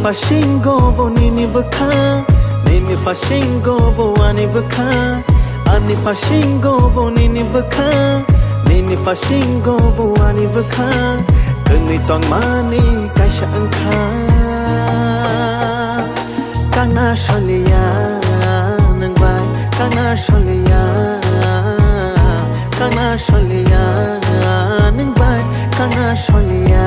fa shingo bo nini bukha nini fa shingo bo ani bukha ani fa shingo bo nini bukha nini fa shingo bo ani bukha kuni tong mani kaisha angkha kana sholiya nang bai kana sholiya nang bai kana sholiya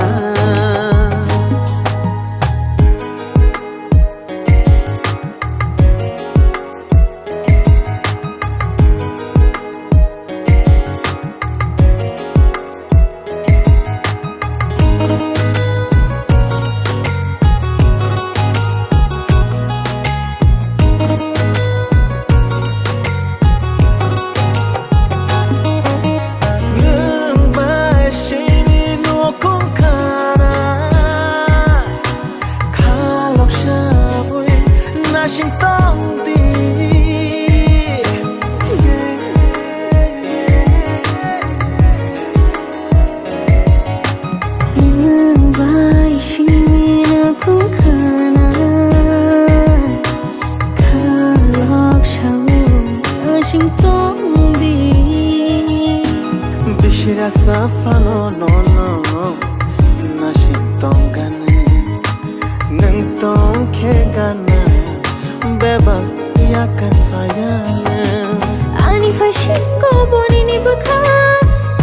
Safano no nashitong gana nang tong ke gana beba yakan fayana ani fashingo bonini bukha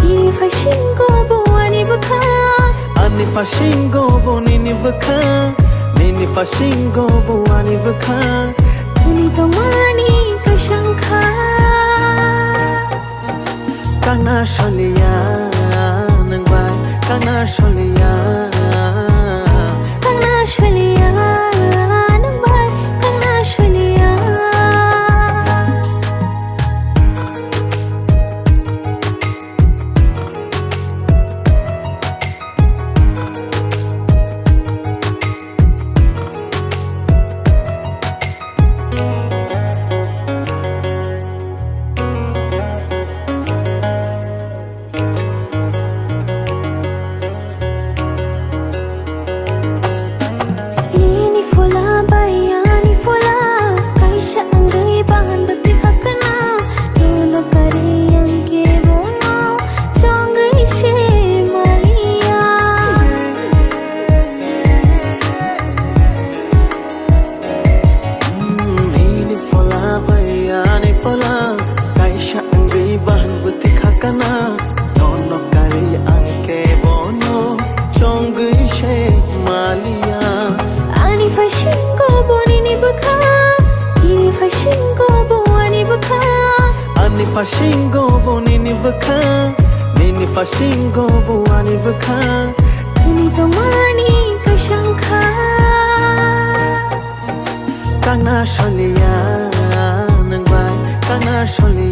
ini fashingo boni bukha ani fashingo bonini bukha nini fashingo boni bukha kuni to mani kashankha kana sholiya nang bai kana sholiya nang bai kana sholiya Fashingo bo nini bukha nini fashingo bo ani bukha kuni to mani kashankha kana sholiya nang bai kana sholiya